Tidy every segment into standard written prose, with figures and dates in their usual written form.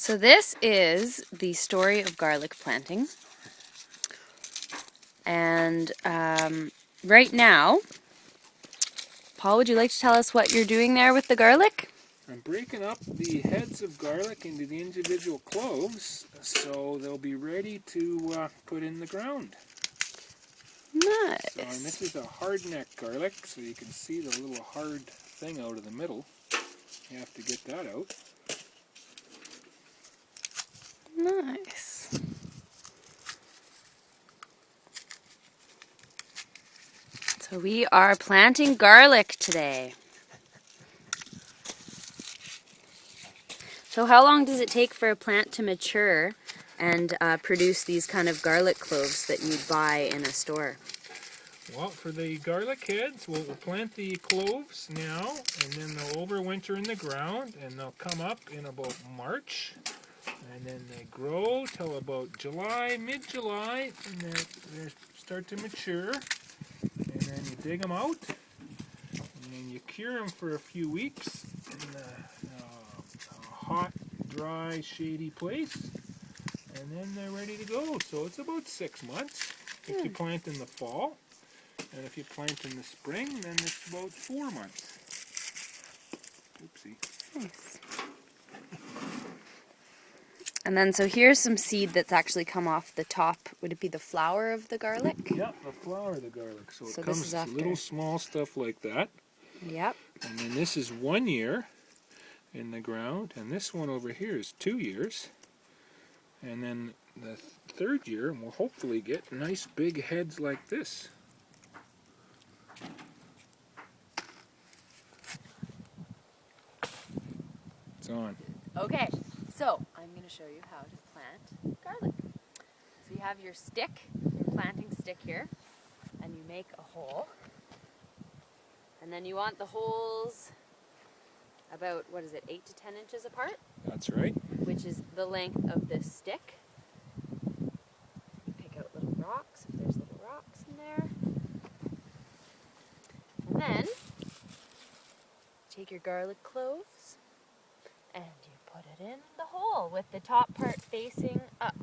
So this is the story of garlic planting. And right now, Paul, would you like to tell us what you're doing there with the garlic? I'm breaking up the heads of garlic into the individual cloves so they'll be ready to put in the ground. Nice. So, and this is a hard neck garlic, so you can see the little hard thing out of the middle. You have to get that out. Nice. So we are planting garlic today. So how long does it take for a plant to mature and produce these kind of garlic cloves that you'd buy in a store? Well, for the garlic heads, we'll plant the cloves now, and then they'll overwinter in the ground, and they'll come up in about March, and then they grow till about July, mid-July, and they start to mature, and then you dig them out, and then you cure them for a few weeks in a hot, dry, shady place, and then they're ready to go. So it's about 6 months if you plant in the fall. And if you plant in the spring, then it's about 4 months. Oopsie. Nice. And then so here's some seed that's actually come off the top. Would it be the flower of the garlic? Yeah, the flower of the garlic. So it this comes is after. little small stuff like that. Yep. And then this is 1 year in the ground. And this one over here is 2 years. And then the third year, we'll hopefully get nice big heads like this. It's on. Okay, so I'm going to show you how to plant garlic. So you have your stick, your planting stick here, and you make a hole. And then you want the holes about, 8 to 10 inches apart? That's right. Which is the length of this stick. You pick out little rocks, if there's little rocks in there. And then, take your garlic cloves, and you put it in the hole with the top part facing up.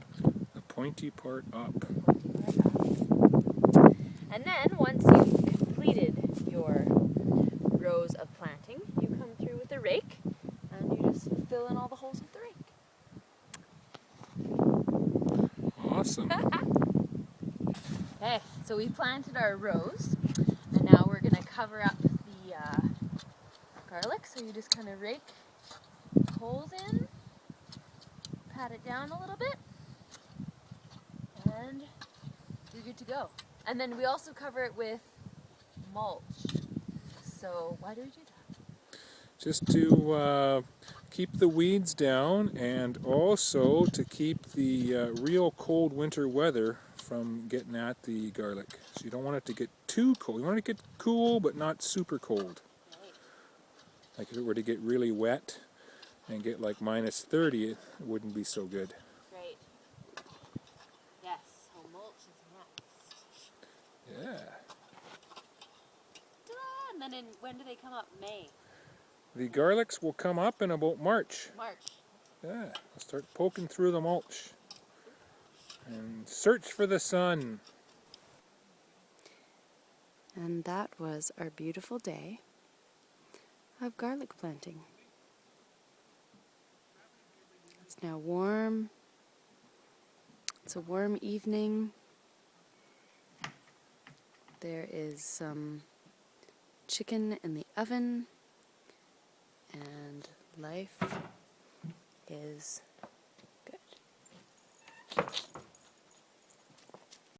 The pointy part up. And then, once you've completed your rows of planting, you come through with a rake, and you just fill in all the holes with the rake. Awesome. Okay, so we planted our rows, and now we're going to cover up the garlic. So you just kind of rake holes in, pat it down a little bit, and you're good to go. And then we also cover it with mulch. So why do we do that? Just to keep the weeds down, and also to keep the real cold winter weather from getting at the garlic. So you don't want it to get too cold. You want it to get cool, but not super cold. Right. Like if it were to get really wet and get like -30, it wouldn't be so good. Right. Yes, so mulch is next. Yeah. Ta-da! And then when do they come up? May. The garlics will come up in about March. March. Yeah. I'll start poking through the mulch. And search for the sun. And that was our beautiful day of garlic planting. It's now warm. It's a warm evening. There is some chicken in the oven, and life is good.